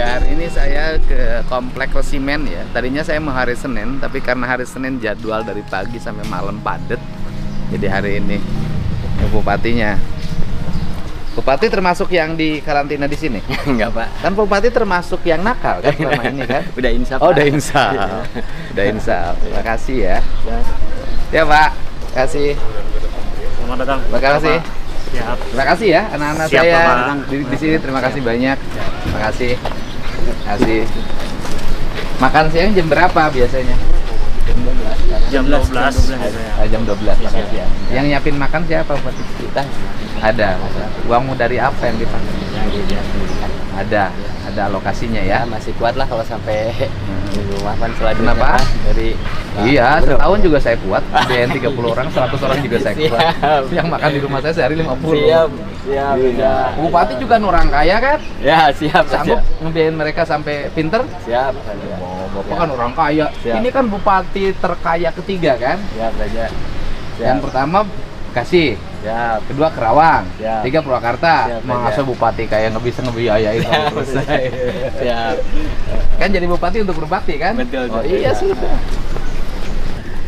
Ya, hari ini saya ke Komplek Resimen ya. Tadinya saya mau hari Senin, tapi karena hari Senin jadwal dari pagi sampai malam padat. Jadi hari ini bupatinya. Bupati termasuk yang di karantina di sini? Enggak, Pak. Kan Bupati termasuk yang nakal kan selama ini kan? Udah insaf. Oh, udah insaf. Udah insaf. Terima kasih ya. Ya, Pak. Terima kasih. Selamat datang. Terima kasih. Siap. Terima kasih ya anak-anak Siap, saya Bapak. di sini. Terima kasih banyak. Terima kasih. Terima kasih. Makan siang jam berapa biasanya? Jam 12. Jam 12 makan siang. Yang nyiapin makan siapa buat kita? Ada. Uangmu dari apa yang dipakai? Ada alokasinya ya. Masih kuat lah kalau sampai minggu makan selanjutnya. Kenapa? Dari Iya, setahun juga saya kuat. Biayain 30 orang, 100 orang juga saya kuat. Yang makan di rumah saya sehari 50. Siap. Iya. Bupati juga orang kaya kan? Ya, siap. Sanggup ngebiayain mereka sampai pinter? Siap. Bapak kan orang kaya. Siap. Ini kan bupati terkaya ketiga kan? Siap saja. Yang pertama Bekasi, Siap. kedua Kerawang, Siap. tiga Purwakarta. Siap, Masa siap. bupati kaya nggak bisa ngebiayain kalau selesai. Siap. Kan jadi bupati untuk berbakti kan? Betul, Oh betul. iya sudah.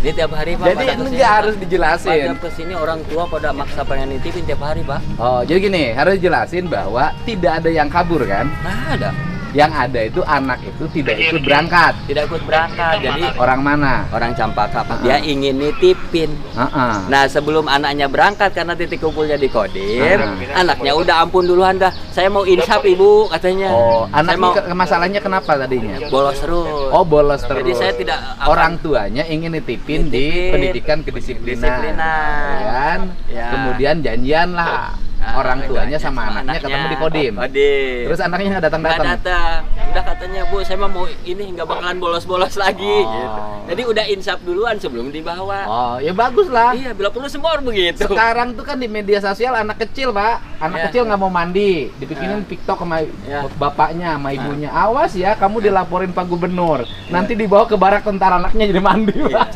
Ini tiap hari, Pak. Jadi ini nggak harus dijelasin. Pada kesini orang tua pada maksa pengen nitipin tiap hari, Pak. Oh jadi gini, harus dijelasin bahwa tidak ada yang kabur kan? Nah, ada. Yang ada itu anak itu tidak ikut berangkat. Tidak ikut berangkat. Jadi Orang mana? orang Campaka, Pak. Dia ingin nitipin. Heeh. Nah, sebelum anaknya berangkat karena titik kumpulnya di Kodim, anaknya udah ampun duluan dah. Saya mau insaf, Ibu, katanya. Oh, anak saya mau masalahnya kenapa tadinya? bolos terus. Oh, bolos terus. Jadi saya tidak akan- orang tuanya ingin nitipin di Nitipin. pendidikan kedisiplinan. Disiplinan. Ya kan? Ya. Kemudian janjian lah. Nah, orang tuanya janjian sama anaknya ketemu di Kodim. Kodim. Terus anaknya nggak Nggak datang-datang. datang. Udah katanya, Bu, saya mah mau ini nggak bakalan bolos-bolos lagi. Oh. Gitu. Jadi udah insaf duluan sebelum dibawa. Oh, ya bagus lah. Iya, bila perlu semua orang begitu. Sekarang tuh kan di media sosial anak kecil, Pak. Anak Ya. kecil nggak mau mandi, dibikinin TikTok sama Ya. bapaknya, sama ibunya. Awas ya, kamu dilaporin Pak Gubernur. Nanti dibawa ke barak tentara anaknya jadi mandi, Iya. Pak.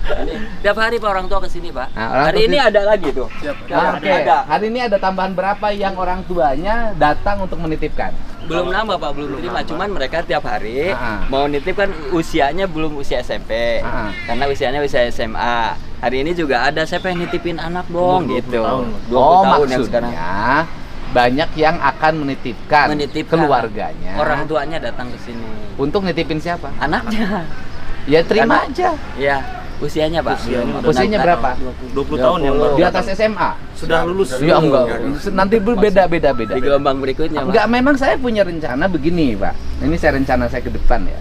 Ini, tiap hari Pak orang tua kesini, Pak. Nah, orang Hari tua ini sini- ada lagi tuh. Ah, Oke, Ada. hari ini ada tambahan berapa yang orang tuanya datang untuk menitipkan? Belum nambah, Pak, belum terima. Cuman mereka tiap hari Ah. mau nitip kan usianya belum usia SMP. Ah. Karena usianya usia SMA. Hari ini juga ada, saya pengen nitipin anak dong, 20 gitu. tahun. 20 tahun yang sekarang. maksudnya banyak yang akan menitipkan, Menitipkan. keluarganya. Orang tuanya datang ke sini. Untuk nitipin siapa? Anaknya. Ya terima Karena- aja. Ya, usianya, Pak. Usianya berapa? 20 tahun yang baru. Di atas SMA? Sudah lulus. Ya enggak. Nanti berbeda-beda. Di gelombang berikutnya, Pak. Enggak, memang saya punya rencana begini, Pak. Ini rencana saya ke depan ya.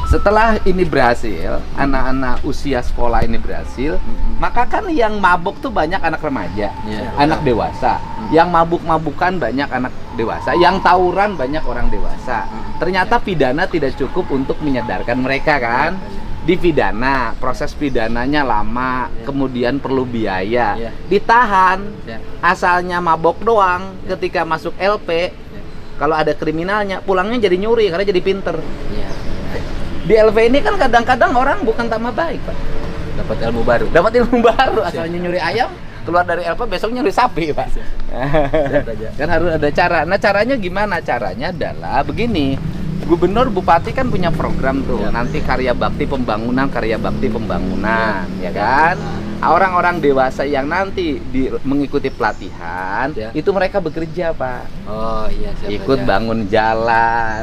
Setelah ini berhasil, anak-anak usia sekolah ini berhasil, maka kan yang mabuk tuh banyak anak remaja, Iya. anak dewasa. Yang mabuk-mabukan banyak anak dewasa, yang tawuran banyak orang dewasa. Ternyata pidana tidak cukup untuk menyadarkan mereka kan? Dipidana, proses pidananya lama, kemudian perlu biaya, Iya. ditahan. Ya. Asalnya mabok doang, ketika masuk LP, kalau ada kriminalnya, pulangnya jadi nyuri karena jadi pinter. Iya. Di LP ini kan kadang-kadang orang bukan tambah baik, Pak. Dapat ilmu baru. Dapat ilmu baru, asalnya nyuri ayam, keluar dari LP besok nyuri sapi, Pak. Kan harus ada cara. Nah, caranya gimana? Caranya adalah begini. Gubernur, bupati kan punya program tuh, Ya. nanti karya bakti pembangunan, ya kan? Orang-orang dewasa yang nanti mengikuti pelatihan, Ya. itu mereka bekerja, Pak. Oh, iya, siap Ikut saja. bangun jalan,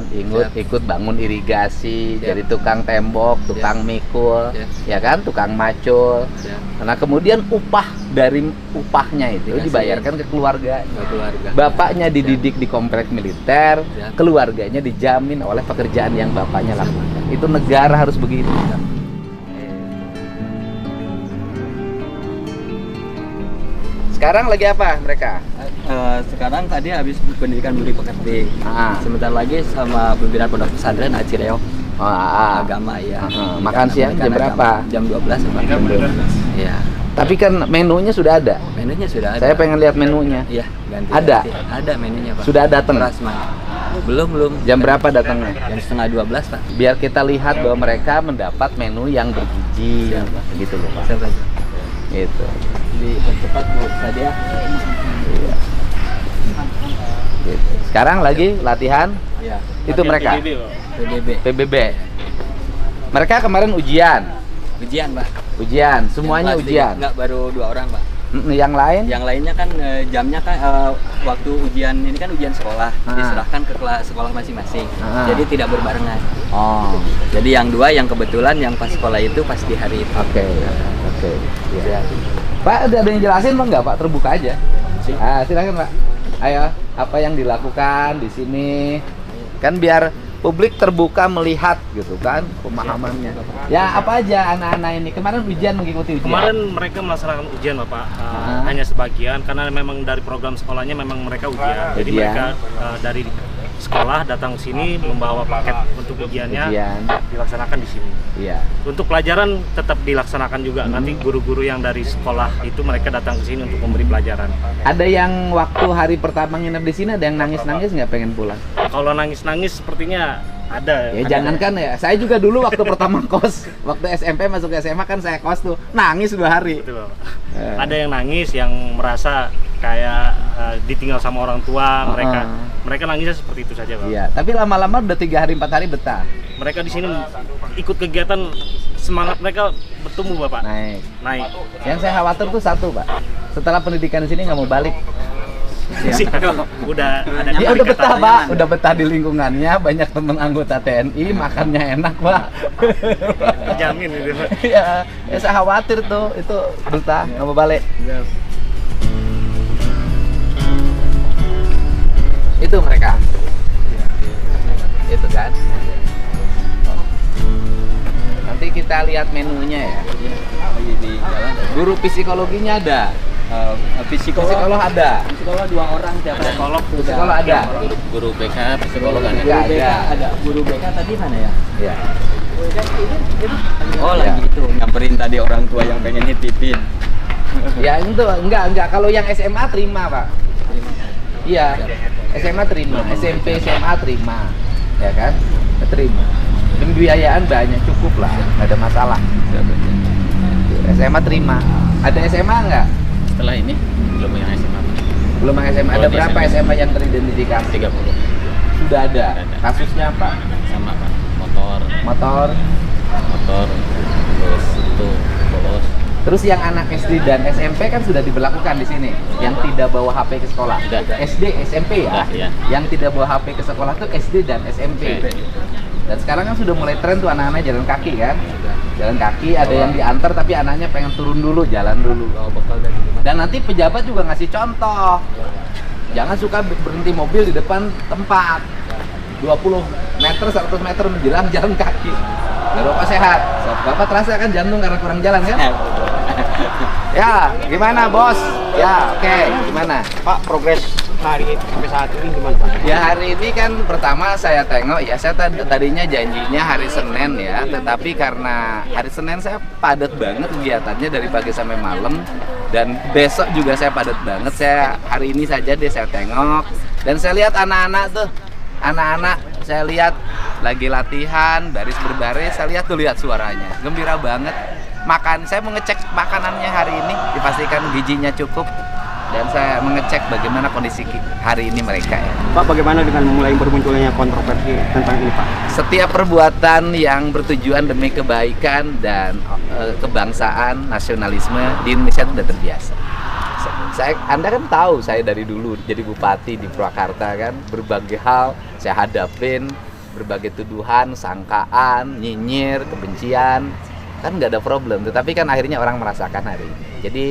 ikut bangun irigasi, Siap. jadi tukang tembok, tukang mikul, Siap. ya kan, tukang macul. Siap. Nah, kemudian dari upahnya itu Dikasih. dibayarkan ke keluarga. Ke keluarga. Bapaknya dididik di komplek militer, Siap. keluarganya dijamin oleh pekerjaan yang bapaknya lakukan. Itu negara harus begitu. Sekarang lagi apa mereka? Sekarang tadi habis pendidikan budi pekerti. Ah. Sebentar lagi sama pimpinan pondok pesantren Haji Reo agama ya. Makan siang jam berapa? Jam 12 Pak. Jam 12. Iya. Tapi kan menunya sudah ada. Menunya sudah ada. Saya pengen lihat menunya. Iya, ganti. Ada? Ada menunya, Pak. Sudah datang? Rasman. Belum. Jam berapa datangnya? Jam setengah 12, Pak. Biar kita lihat bahwa mereka mendapat menu yang bergizi. Siap, Pak. Gitu loh, Pak. Siap aja. Gitu. Dipercepat Bu tadi ya. Iya. Gitu. Sekarang lagi latihan Iya. itu mereka PBB, Pak. PBB. PBB. Mereka kemarin ujian, Pak. semuanya Yang kelas ujian. Enggak, baru 2 orang, Pak. Yang lain? Yang lainnya kan jamnya kan waktu ujian ini kan ujian sekolah diserahkan ke kelas sekolah masing-masing. Jadi tidak berbarengan. Oh, Jadi yang 2 yang kebetulan yang pas sekolah itu pas di hari itu. oke. Iya. Pak, ada yang jelasin Pak nggak Pak? Terbuka aja. Silakan Pak. Ayo, apa yang dilakukan di sini? Kan biar publik terbuka melihat gitu kan pemahamannya. Ya apa aja anak-anak ini kemarin ujian mengikuti ujian. Kemarin mereka melaksanakan ujian Bapak, hanya sebagian karena memang dari program sekolahnya memang mereka ujian. Jadi mereka dari sekolah datang ke sini membawa paket untuk ujiannya dilaksanakan di sini. Iya. Untuk pelajaran tetap dilaksanakan juga. Nanti guru-guru yang dari sekolah itu mereka datang ke sini untuk memberi pelajaran. Ada yang waktu hari pertama nginep di sini ada yang nangis-nangis nggak pengen pulang? Kalau nangis-nangis sepertinya ada. Ya jangankan ya. Saya juga dulu waktu pertama kos, waktu SMP masuk ke SMA kan saya kos tuh nangis 2 hari. Betul, Bapak. Ada yang nangis, yang merasa kayak ditinggal sama orang tua, mereka nangisnya seperti itu saja, Pak. Iya, tapi lama-lama udah 3 hari 4 hari betah. Mereka di sini ikut kegiatan, semangat mereka bertumbuh, Bapak. Naik. Yang saya khawatir tuh satu, Pak. Setelah pendidikan di sini nggak mau balik. Udah ada Dia udah betah, Pak. Udah betah di lingkungannya, banyak teman anggota TNI, makannya enak, Pak. Jamin gitu, Pak. Iya, ya saya khawatir tuh, itu betah, nggak mau balik. Itu mereka. Itu kan. Nanti kita lihat menunya ya. Di jalan. Guru psikologinya ada. Psikolog ada. Psikolog 2 orang tiap Psikolog ada. Guru BK, psikolog kan? Nggak ada. ada. Guru BK tadi mana ya? Iya. Oh, lagi itu nyamperin tadi orang tua yang pengen nitipin. Ya itu enggak. Kalau yang SMA terima, Pak. Iya. SMA terima, SMP, SMA terima. Ya kan? Terima. Pembiayaan banyak, cukup lah, nggak ada masalah. SMA terima. Ada SMA nggak? Setelah ini belum yang SMA. Belum yang SMA. Ada berapa SMA yang teridentifikasi? 30. Sudah ada. Kasusnya apa? Sama Pak. Motor, terus itu bolos. Terus yang anak SD dan SMP kan sudah diberlakukan di sini, yang tidak bawa HP ke sekolah. Sudah. SD, SMP ya. Sudah, ya. Yang tidak bawa HP ke sekolah tuh SD dan SMP. Dan sekarang kan sudah mulai tren tuh anak-anak jalan kaki kan. Jalan kaki, ada yang diantar tapi anaknya pengen turun dulu, jalan dulu. Dan nanti pejabat juga ngasih contoh. Jangan suka berhenti mobil di depan tempat. 20 meter, 100 meter menjelang jalan kaki. Biar Bapak sehat. Bapak terasa kan jantung karena kurang jalan kan? Ya, gimana bos? Ya, oke. Gimana? Pak, progres hari sampai saat ini gimana, Pak? Ya hari ini kan pertama saya tengok ya, saya tadinya janjinya hari Senin ya, tetapi karena hari Senin saya padat banget kegiatannya dari pagi sampai malam, dan besok juga saya padat banget. Saya hari ini saja deh saya tengok, dan saya lihat anak-anak saya lihat lagi latihan baris berbaris, saya lihat suaranya gembira banget. Saya mengecek makanannya hari ini, dipastikan gizinya cukup, dan saya mengecek bagaimana kondisi hari ini mereka ya. Pak, bagaimana dengan mulai bermunculnya kontroversi tentang ini, Pak? Setiap perbuatan yang bertujuan demi kebaikan dan kebangsaan, nasionalisme di Indonesia itu sudah terbiasa. Anda kan tahu saya dari dulu jadi bupati di Purwakarta kan, berbagai hal saya hadapin, berbagai tuduhan, sangkaan, nyinyir, kebencian, kan nggak ada problem. Tetapi kan akhirnya orang merasakan hari ini. Jadi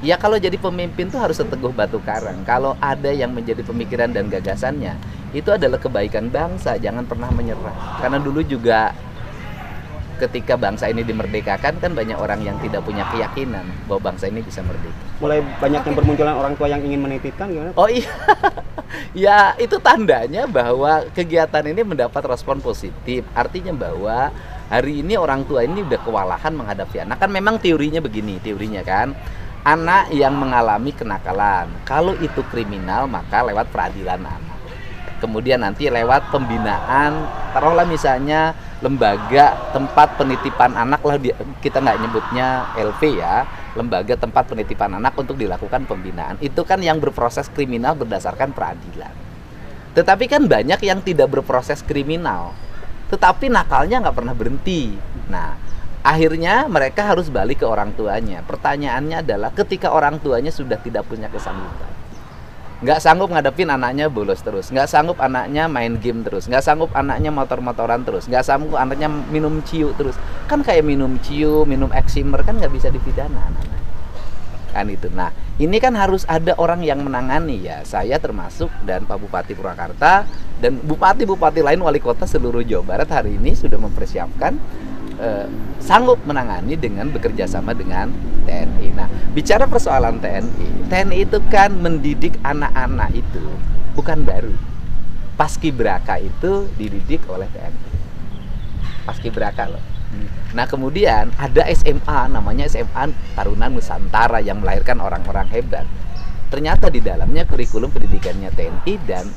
ya kalau jadi pemimpin tuh harus seteguh batu karang. Kalau ada yang menjadi pemikiran dan gagasannya, itu adalah kebaikan bangsa, jangan pernah menyerah. Karena dulu juga ketika bangsa ini dimerdekakan kan banyak orang yang tidak punya keyakinan bahwa bangsa ini bisa merdeka. Mulai banyak yang bermunculan orang tua yang ingin menitipkan gimana? Oh iya, ya itu tandanya bahwa kegiatan ini mendapat respon positif. Artinya bahwa hari ini orang tua ini udah kewalahan menghadapi anak. Kan memang teorinya begini, kan. Anak yang mengalami kenakalan, kalau itu kriminal maka lewat peradilan anak. Kemudian nanti lewat pembinaan, taruhlah misalnya lembaga tempat penitipan anak lah, kita nggak nyebutnya LP ya, lembaga tempat penitipan anak untuk dilakukan pembinaan. Itu kan yang berproses kriminal berdasarkan peradilan. Tetapi kan banyak yang tidak berproses kriminal, tetapi nakalnya nggak pernah berhenti. Nah, akhirnya mereka harus balik ke orang tuanya. Pertanyaannya adalah ketika orang tuanya sudah tidak punya kesanggupan, nggak sanggup ngadepin anaknya bolos terus, nggak sanggup anaknya main game terus, nggak sanggup anaknya motor-motoran terus, nggak sanggup anaknya minum ciu terus, kan kayak minum ciu, minum eksimer kan nggak bisa dipidana anak-anak. Kan itu. Nah, ini kan harus ada orang yang menangani ya. Saya termasuk dan Pak Bupati Purwakarta dan bupati-bupati lain, wali kota seluruh Jawa Barat hari ini sudah mempersiapkan sanggup menangani dengan bekerja sama dengan TNI. Nah, bicara persoalan TNI itu kan mendidik anak-anak itu bukan baru. Paskibraka itu dididik oleh TNI. Paskibraka loh. Nah, kemudian ada SMA, namanya SMA Taruna Nusantara yang melahirkan orang-orang hebat. Ternyata di dalamnya kurikulum pendidikannya TNI dan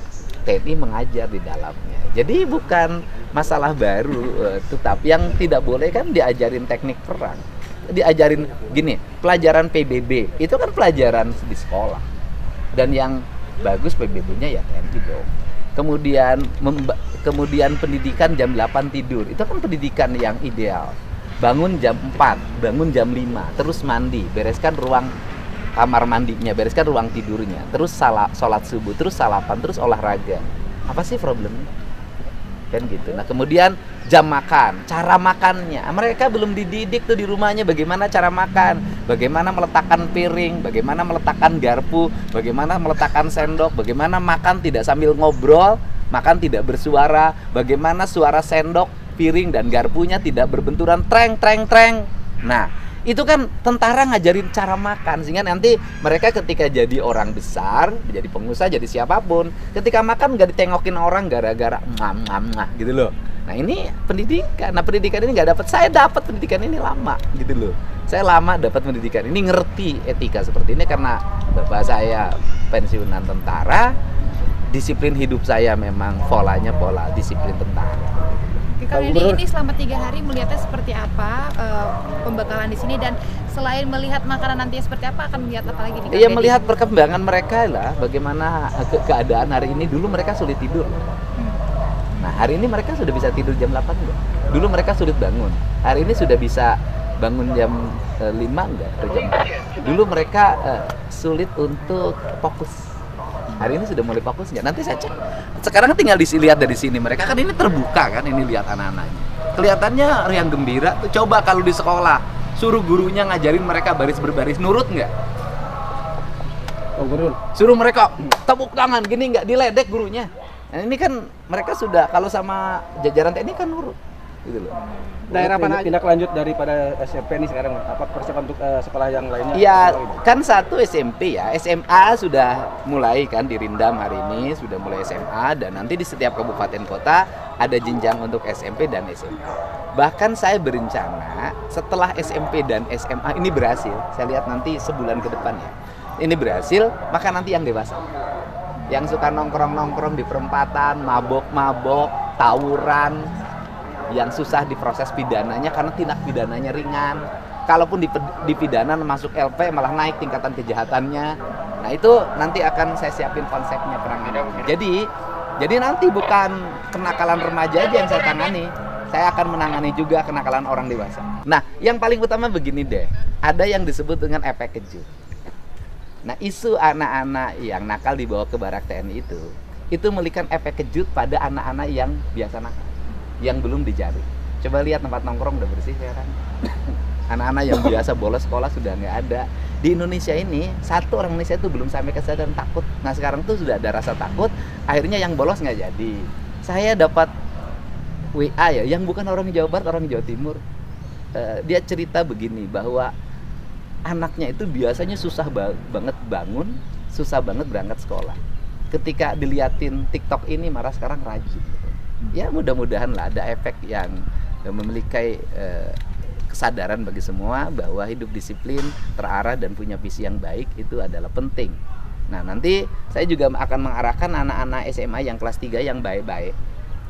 TNI mengajar di dalamnya. Jadi bukan masalah baru, tetapi yang tidak boleh kan diajarin teknik perang. Diajarin gini, pelajaran PBB itu kan pelajaran di sekolah. Dan yang bagus PBB-nya ya TNI dong. Kemudian pendidikan jam 8 tidur, itu kan pendidikan yang ideal. Bangun jam 4, bangun jam 5, terus mandi, bereskan ruang kamar mandinya, bereskan ruang tidurnya, terus sholat subuh, terus salapan, terus olahraga. Apa sih problemnya? Kan gitu. Nah, kemudian jam makan, cara makannya, mereka belum dididik tuh di rumahnya bagaimana cara makan, bagaimana meletakkan piring, bagaimana meletakkan garpu, bagaimana meletakkan sendok, bagaimana makan tidak sambil ngobrol, makan tidak bersuara, bagaimana suara sendok, piring dan garpunya tidak berbenturan treng treng treng. Nah, itu kan tentara ngajarin cara makan sehingga nanti mereka ketika jadi orang besar, jadi pengusaha, jadi siapapun, ketika makan nggak ditengokin orang gara-gara gitu loh. Nah, ini pendidikan. Nah, pendidikan ini nggak dapat. Saya dapat pendidikan ini lama gitu loh. Saya lama dapat pendidikan ini, ngerti etika seperti ini karena bapak saya pensiunan tentara. Disiplin hidup saya memang polanya pola disiplin tentara. Kalau ini selama 3 hari melihatnya seperti apa pembekalan di sini, dan selain melihat makanan nantinya seperti apa, akan melihat apa lagi nih? Iya, melihat perkembangan mereka lah, bagaimana keadaan hari ini. Dulu mereka sulit tidur. Nah, hari ini mereka sudah bisa tidur jam 8 enggak? Dulu mereka sulit bangun. Hari ini sudah bisa bangun jam 5 enggak atau jam 4. Dulu mereka sulit untuk fokus. Hari ini sudah mulai fokus nggak? Nanti saya cek. Sekarang tinggal dilihat dari sini. Mereka kan ini terbuka kan, ini lihat anak-anaknya. Kelihatannya riang gembira. Coba kalau di sekolah suruh gurunya ngajarin mereka baris berbaris, nurut nggak? Oh, guru. Suruh mereka tepuk tangan gini nggak, diledek gurunya. Nah, ini kan mereka sudah, kalau sama jajaran TNI kan nurut gitu loh. Daerah mana tindak lanjut daripada SMP nih sekarang? Apa persiapan untuk sekolah yang lainnya? Iya, kan satu SMP ya. SMA sudah mulai kan dirindam hari ini, sudah mulai SMA, dan nanti di setiap kabupaten kota ada jenjang untuk SMP dan SMA. Bahkan saya berencana setelah SMP dan SMA ini berhasil, saya lihat nanti sebulan ke depan ya. Ini berhasil, maka nanti yang dewasa. Yang suka nongkrong-nongkrong di perempatan, mabok-mabok, tawuran, yang susah diproses pidananya karena tindak pidananya ringan. Kalaupun dipidana masuk LP malah naik tingkatan kejahatannya. Nah, itu nanti akan saya siapin konsepnya penanganan. Jadi nanti bukan kenakalan remaja aja yang saya tangani. Saya akan menangani juga kenakalan orang dewasa. Nah, yang paling utama begini deh. Ada yang disebut dengan efek kejut. Nah, isu anak-anak yang nakal dibawa ke barak TNI itu memberikan efek kejut pada anak-anak yang biasa nakal, yang belum dijaring. Coba lihat tempat nongkrong udah bersih sekarang. Anak-anak yang biasa bolos sekolah sudah nggak ada. Di Indonesia ini, satu orang Indonesia itu belum sampai kesadaran takut. Nah, sekarang tuh sudah ada rasa takut, akhirnya yang bolos nggak jadi. Saya dapat WA ya, yang bukan orang Jawa Barat, orang Jawa Timur. Dia cerita begini, bahwa anaknya itu biasanya susah banget bangun, susah banget berangkat sekolah. Ketika diliatin TikTok ini, marah, sekarang rajin. Ya, mudah-mudahan lah ada efek yang memiliki kesadaran bagi semua bahwa hidup disiplin, terarah, dan punya visi yang baik itu adalah penting. Nah, nanti saya juga akan mengarahkan anak-anak SMA yang kelas 3 yang baik-baik,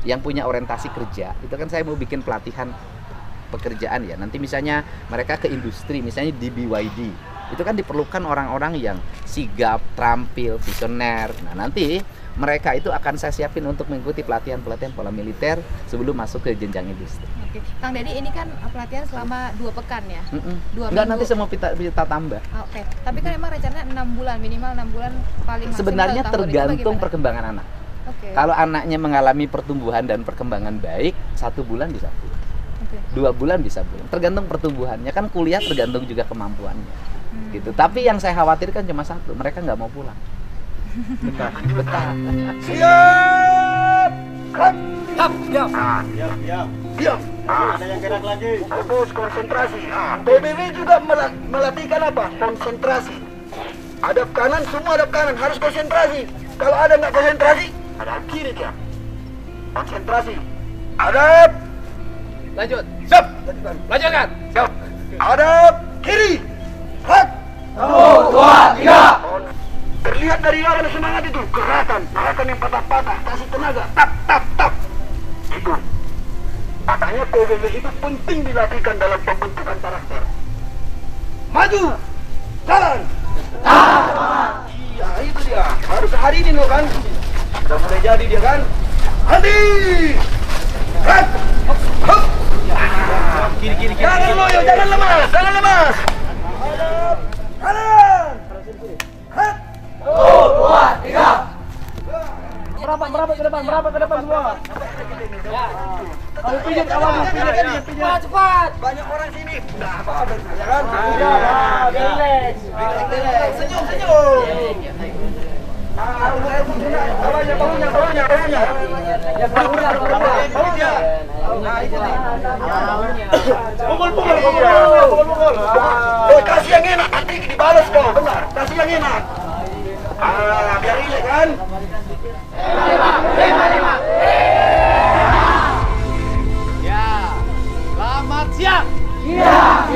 yang punya orientasi kerja. Itu kan saya mau bikin pelatihan pekerjaan ya. Nanti misalnya mereka ke industri, misalnya di BYD. Itu kan diperlukan orang-orang yang sigap, terampil, visioner. Nah, nanti mereka itu akan saya siapin untuk mengikuti pelatihan-pelatihan pola militer sebelum masuk ke jenjang industri. Oke, Kang Deddy ini kan pelatihan selama 2 pekan ya? 2 Enggak, minggu. nanti saya mau kita tambah. Oke, tapi kan emang rencananya 6 bulan, minimal 6 bulan paling maksimal Sebenarnya tahun. Itu tergantung bagaimana? perkembangan anak. Oke. Kalau anaknya mengalami pertumbuhan dan perkembangan baik, 1 bulan bisa pulang. Oke. 2 bulan bisa pulang. Tergantung pertumbuhannya, kan kuliah tergantung juga kemampuannya. Gitu. Tapi yang saya khawatirkan cuma satu, mereka nggak mau pulang. Betah. Siap! Siap! Ada yang gerak lagi. Fokus konsentrasi. PBB juga melatihkan apa? Konsentrasi. Hadap kanan, semua hadap kanan harus konsentrasi. Kalau ada nggak konsentrasi, hadap kiri dia. Konsentrasi. Hadap. Lanjut. Siap. Lanjutkan. Siap. Hadap kiri. Hak. 1, 2, 3. Terlihat dari lawan semangat itu, gerakan yang patah-patah, kasih tenaga, tap, tap, tap. Itu. Makanya PBB itu penting dilatihkan dalam pembentukan karakter. Maju, jalan. Iya, itu dia. Baru hari ini loh kan. Sudah mulai jadi dia kan. Hati. Hak. Hak. Kiri. Jangan loyo, jangan lemas, jangan lemas. Kanan. Hak. 1, 2, 3. Merapat ke depan semua. Kalau pijat awal, pijat. Cepat. Banyak orang sini. Udah apa-apa ya kan? Relax. Senyum. Baunya. Nah, itu nih. Pukul. Kasih yang enak, nanti dibalas kau. Benar, kasih yang enak. Biar rileks kan? 5. Ya. Selamat siang. Siang.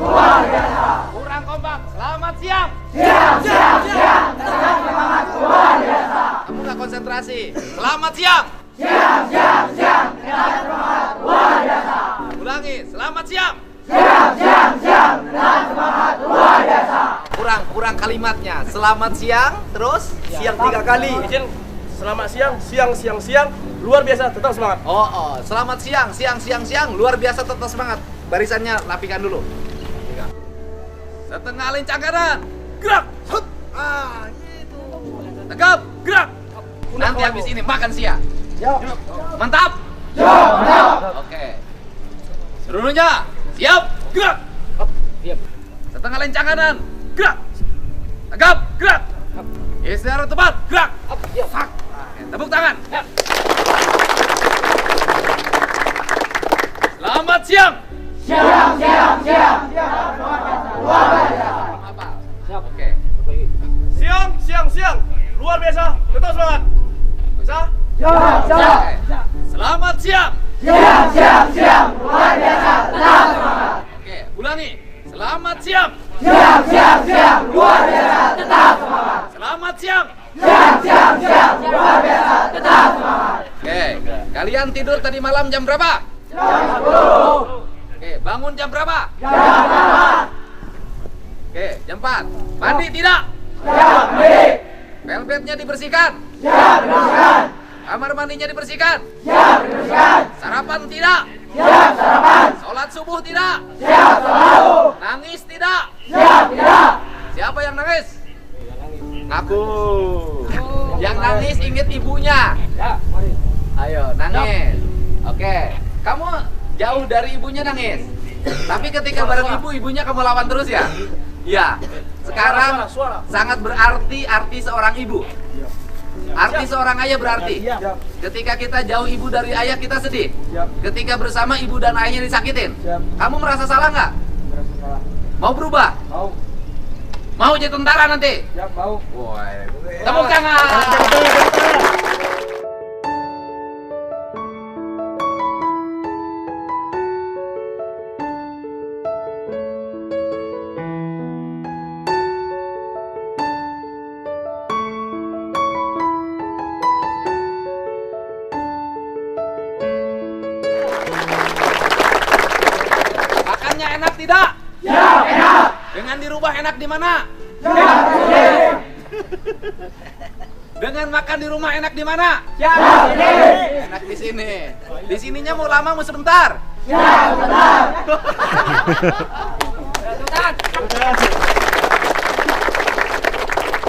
Luar biasa. Kurang kompak. Selamat siang. Siang. Luar biasa. Kamu nggak konsentrasi. Selamat siang. Siang. Luar biasa. Ulangi. Selamat siang. Siang. Luar biasa. Kurang kalimatnya. Selamat siang. Terus Siang 3 kali. Izin. Selamat siang, luar biasa, tetap semangat. Oh, selamat siang, luar biasa, tetap semangat. Barisannya rapikan dulu. Setengah lincang kanan, gerak. Gitu. Tegap, gerak. Nanti habis ini makan siang. Mantap. Oke. Seluruhnya siap, gerak. Setengah lincang kanan, gerak. Tegap, gerak. Istirahat tepat, gerak. Tepuk tangan. Selamat siang. Siang. Luar biasa. Apa? Oke. Siang, luar biasa, tetap semangat. Bisa? Oke. Selamat siang. Siang. Luar biasa. Tetap semangat. Oke, ulangi. Selamat siang. Siang. Luar biasa. Tetap semangat. Selamat siang. Siang. Luar biasa. Tetap semangat. Oke, kalian tidur tadi malam jam berapa? Jam 10. Oke, bangun jam berapa? Jam 8. Oke, jam 4. Mandi tidak? Siap, mandi. Velvetnya dibersihkan? Siap, dibersihkan. Kamar mandinya dibersihkan? Siap, dibersihkan. Sarapan tidak? Siap, sarapan. Sholat subuh tidak? Siap, selalu. Nangis tidak? Siap, tidak. Siapa yang nangis? Aku. Yang nangis inget ibunya. Ayo, nangis. Oke. Kamu jauh dari ibunya nangis. Tapi ketika bareng ibunya kamu lawan terus ya? Iya. Sekarang sangat berarti arti seorang ibu. Arti seorang ayah berarti. Ketika kita jauh ibu dari ayah kita sedih. Ketika bersama ibu dan ayahnya disakitin. Kamu merasa salah nggak? Mau berubah? Mau jadi tentara nanti? Mau. Woi. Tepuk tangan. Makannya enak tidak? Siap, enak. Dengan dirubah enak di mana? Siap, sini. Dengan makan di rumah enak di mana? Siap, sini. Enak di sini. Di sininya mau lama mau sebentar? Siap, sebentar.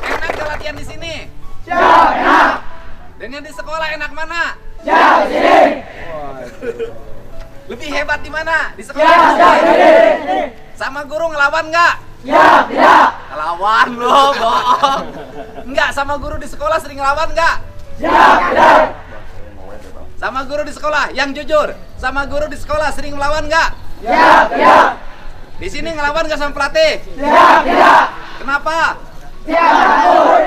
Enak gak latihan di sini? Siap, enak. Dengan di sekolah enak mana? Siap, sini. Lebih hebat di mana? Di Siap, sekolah? sini. Sama guru ngelawan nggak? Siap, tidak. Ngelawan lo, bohong. Enggak, sama guru di sekolah sering ngelawan nggak? Siap, tidak. Sama guru di sekolah, yang jujur. Sama guru di sekolah sering melawan nggak? Siap, tidak. Di sini ngelawan nggak sama pelatih? Siap, tidak. Kenapa? Siap, takut.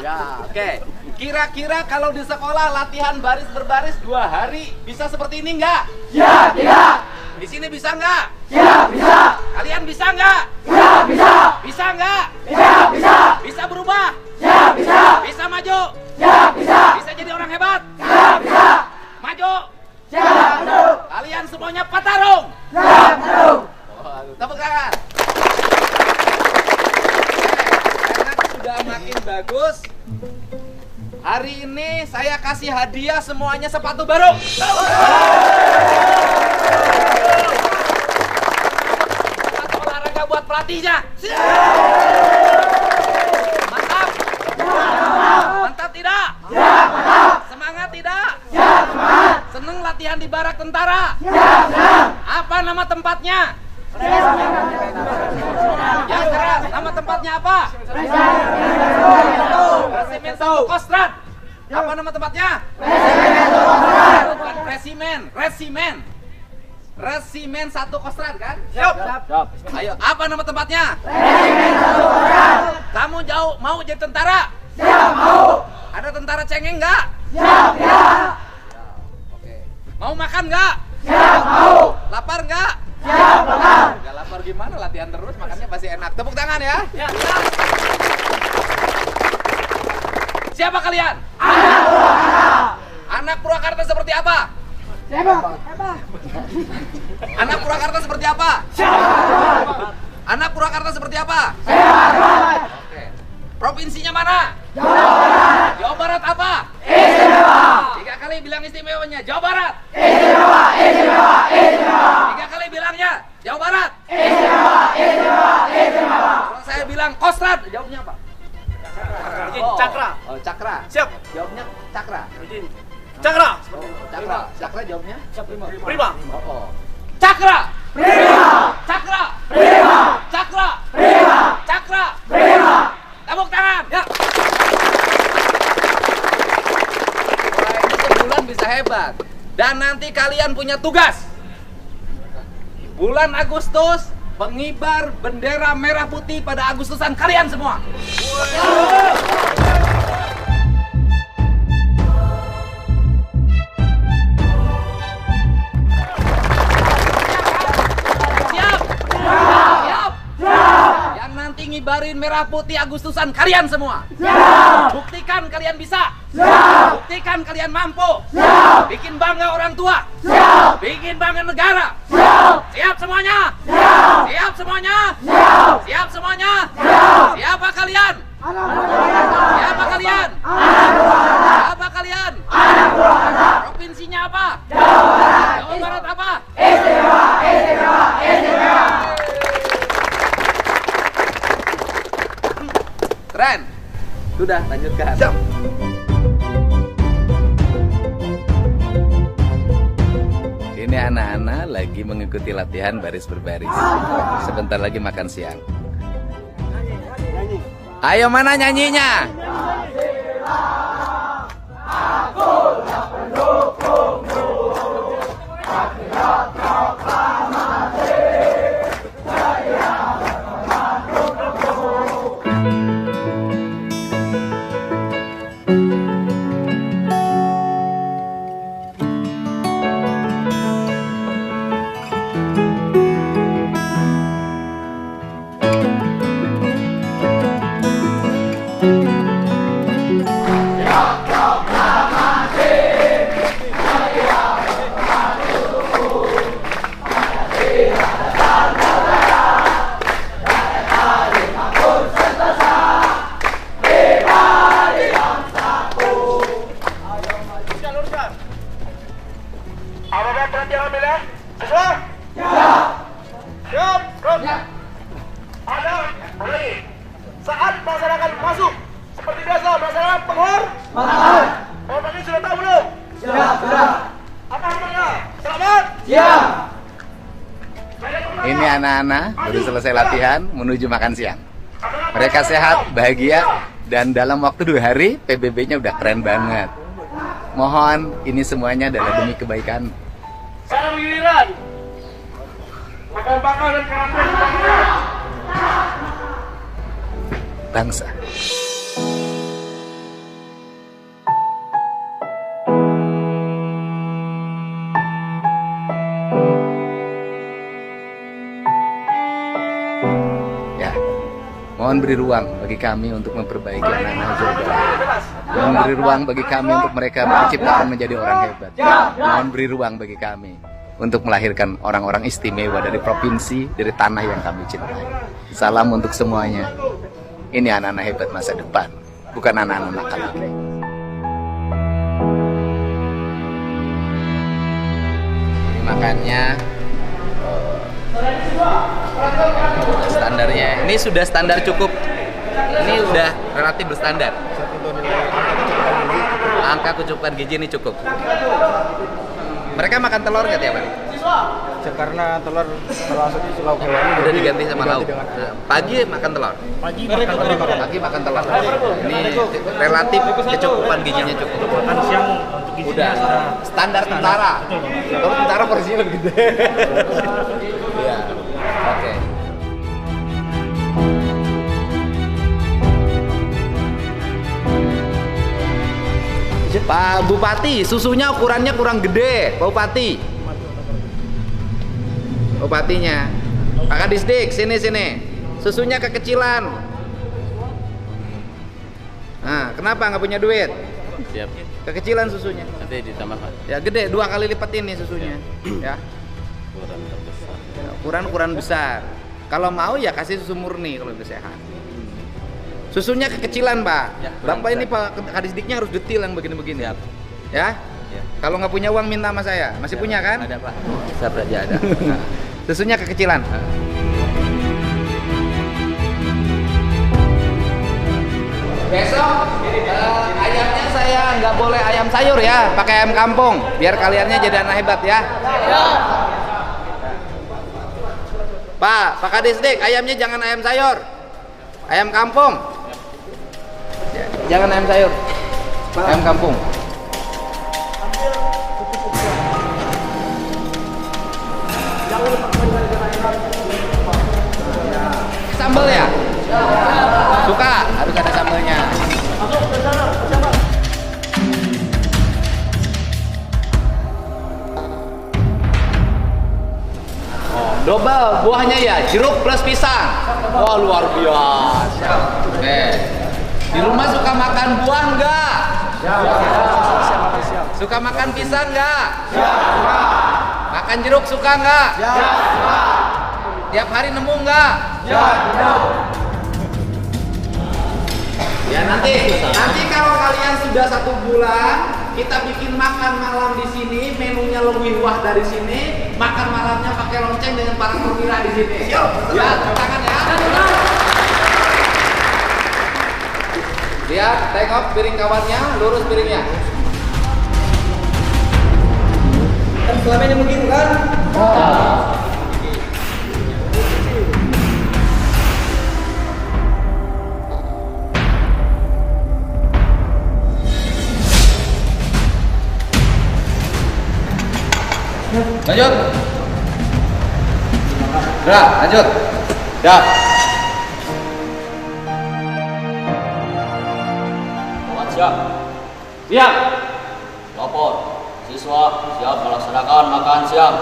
Ya, oke. Kira-kira kalau di sekolah latihan baris berbaris 2 hari bisa seperti ini nggak? Siap, tidak. Di sini bisa nggak? Siap, bisa. Kalian bisa nggak? Siap, bisa. Bisa nggak? Siap, bisa. Bisa berubah? Siap, bisa. Bisa maju? Siap, bisa. Bisa jadi orang hebat? Siap, bisa. Maju? Siap, masuk. Kalian semuanya petarung? Siap, masuk. Tepuk tangan. Enak sudah makin bagus. Hari ini saya kasih hadiah semuanya sepatu baru. Sepatu olahraga buat pelatihnya. Mantap. Mantap tidak? Semangat tidak? Seneng latihan di barak tentara? Apa nama tempatnya? Yang keras, nama tempatnya apa? Resimen 1 Kostrad. Apa nama tempatnya? Bukan Resimen, Resimen. Resimen 1 Kostrad kan? Siap. Ayo, apa nama tempatnya? Resimen 1 Kostrad. Kamu jauh mau jadi tentara? Siap, mau. Ada tentara cengeng nggak? Siap, ya. Oke. Mau makan nggak? Siap, mau. Lapar nggak? Siap, makan. Gak lapar gimana, latihan terus makannya pasti enak. Tepuk tangan ya. Siapa kalian? Anak Purwakarta. Anak Purwakarta seperti apa? Siapa? Anak Purwakarta seperti apa? Siap. Anak Purwakarta seperti apa? Siap. Oke. Provinsinya mana? Jawa Barat. Jawa Barat apa? Istimewa. 3 kali bilang istimewanya. Jawa Barat. Istimewa, istimewa, istimewa. 3 kali bilangnya. Jawa Barat. Istimewa, istimewa, istimewa. Kalau saya bilang Kostrad, jawabnya apa? Cakra. Oh, Cakra. Siap. Jawabnya Cakra. Cakra. Cakra. Cakra jawabnya? Prima. Oh. Cakra. Prima. Cakra. Prima. Cakra. Prima. Cakra. Prima. Tepuk tangan. Ya. Wah, ini sebulan bisa hebat. Dan nanti kalian punya tugas. Di bulan Agustus, pengibar bendera merah putih pada Agustusan kalian semua. Siap? Siap? Yang nanti ngibarin merah putih Agustusan kalian semua. Buktikan kalian bisa. Buktikan kalian mampu. Bikin bangga orang tua. Bikin bangga negara. Siap semuanya? Siap semuanya? Siap semuanya? Siapa kalian? Siapa kalian? Siapa kalian? Provinsinya apa? Jawa Barat apa? Keren. Sudah, lanjutkan. Ini anak-anak lagi mengikuti latihan baris berbaris. Sebentar lagi makan siang. Ayo, mana nyanyinya? anak-anak baru selesai latihan menuju makan siang. Mereka sehat, bahagia, dan dalam waktu 2 hari PBB-nya udah keren banget. Mohon ini semuanya adalah demi kebaikan Salam giliran. Bakal dan karakter bangsa. Ya, mohon beri ruang bagi kami untuk memperbaiki anak-anak Jawa. Mohon beri ruang bagi kami untuk mereka menciptakan menjadi orang hebat. Mohon beri ruang bagi kami untuk melahirkan orang-orang istimewa dari provinsi, dari tanah yang kami cintai. Salam untuk semuanya. Ini anak-anak hebat masa depan, bukan anak-anak nakal lagi. Makannya standarnya. Ini sudah standar cukup. Ini udah relatif berstandar. Angka kecukupan gizi ini cukup. Mereka makan telur nggak tiap hari? Karena telur termasuk lauk hewani Udah diganti sama lauk. dengan Nah, pagi makan telur. Pagi makan telur. Pagi makan telur. Ini relatif kecukupan gizinya cukup. Makan siang untuk gizinya Udah standar tentara. Kalau tentara porsinya lebih gede. Iya. Oke. Pak Bupati, susunya ukurannya kurang gede, Pak Bupati. Bupatinya. Pak Kadisdik, sini. Susunya kekecilan. Nah, kenapa nggak punya duit? Siap. Kekecilan susunya. Nanti ditambah Pak. Ya gede, 2 kali lipat ini susunya. Ya, Ukuran terbesar. ukuran besar. Kalau mau ya kasih susu murni kalau udah sehat. Susunya kekecilan, Pak. Ya, kurang Bapak ini besar. Pak Kadisdiknya harus detail yang begini-begini. Siap. Ya? Ya. Kalau nggak punya uang minta sama saya. Masih punya kan? Ada Pak. Siap aja ada. Susunya kekecilan. Besok ayamnya saya nggak boleh ayam sayur ya, pakai ayam kampung biar kaliannya jadi anak hebat ya. Pak Kadisdik, ayamnya jangan ayam sayur, ayam kampung. Jangan ayam sayur, ayam kampung. Sambal ya? Suka, harus ada sambalnya. Double, buahnya ya, jeruk plus pisang. Wah, luar biasa. Oke. Di rumah suka makan buah enggak? Suka makan pisang enggak? Makan jeruk suka enggak? Tiap hari nemu enggak? Ya nanti kalau kalian sudah 1 bulan, kita bikin makan malam di sini, menunya lebih wah dari sini, makan malamnya pakai lonceng dengan para perwira di sini. Yuk, ya, tangan ya. Lihat, tengok piring kawannya, lurus piringnya. Kan selama ini begitu kan? Lanjut. Udah, lanjut. Dah. Siap. Siap. Lapor. Siswa siap melaksanakan makan siang.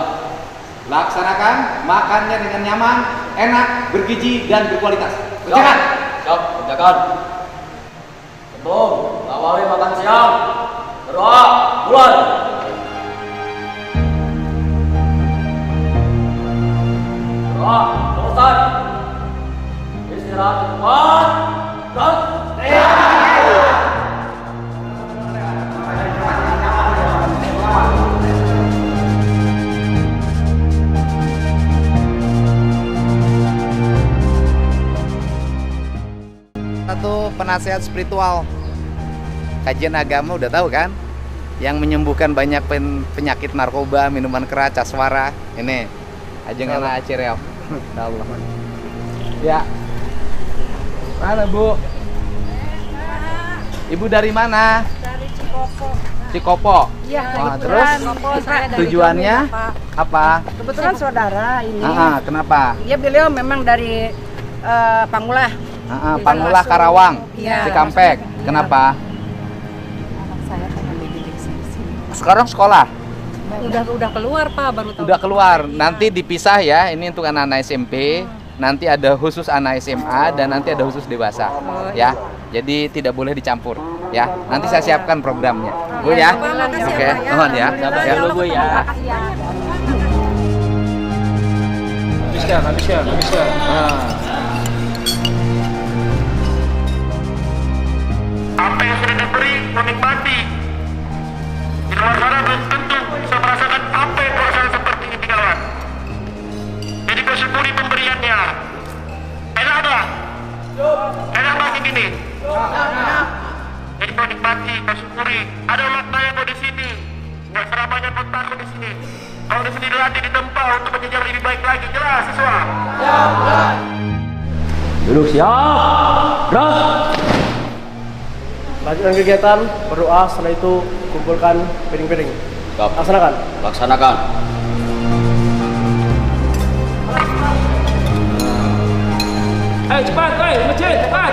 Laksanakan makannya dengan nyaman, enak, bergizi dan berkualitas. Kerjakan. Siap, kerjakan. Ketum, awali makan siang. Berdoa, mulai. Berdoa, selesai. Istirahat di tempat. Dan satu penasehat spiritual kajian agama udah tahu kan, yang menyembuhkan banyak penyakit narkoba, minuman keras, caswara. Ini Ajeng Ana Cireok. Allah. Ya. Mana Bu? Ibu dari mana? Dari Cikopo. Cikopo. Iya, Wah, terus tujuannya apa? Kebetulan saudara ini. Kenapa? Dia beliau memang dari Pangulah. Pangulah Karawang, Iya. Cikampek. Kenapa? Anak saya pengen dididik sini. Sekarang sekolah? Udah keluar Pak, baru tahu. Udah keluar. Nanti dipisah ya. Ini untuk anak-anak SMP. Nanti ada khusus anak SMA dan nanti ada khusus dewasa. Ya. Jadi tidak boleh dicampur. Ya. Nanti saya siapkan programnya. Bu ya. Oke. Mohon ya. Sabar dulu Bu ya. Habiskan. Apa yang sudah diberi menikmati. Di luar sana belum tentu bisa merasakan apa yang merasakan seperti ini kawan. Jadi kau syukuri pemberiannya. Enak tak? Enak masih gini? Jadi kau nikmati, kau syukuri. Ada maknanya kau di sini. Nggak selamanya kau takut di sini. Kau di sini dilatih di tempat untuk menjadi lebih baik lagi. Jelas siswa? Duduk siap. Gerak. Lanjutkan kegiatan, berdoa, setelah itu kumpulkan piring-piring. Laksanakan. Laksanakan. Ayo cepat, masjid, cepat.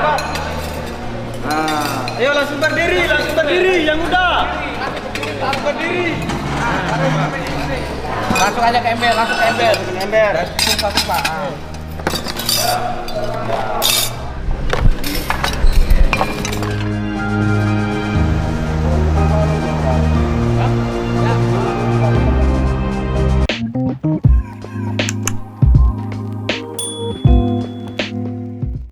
Ayo langsung berdiri yang muda. Langsung berdiri. Langsung aja ke ember, Ember.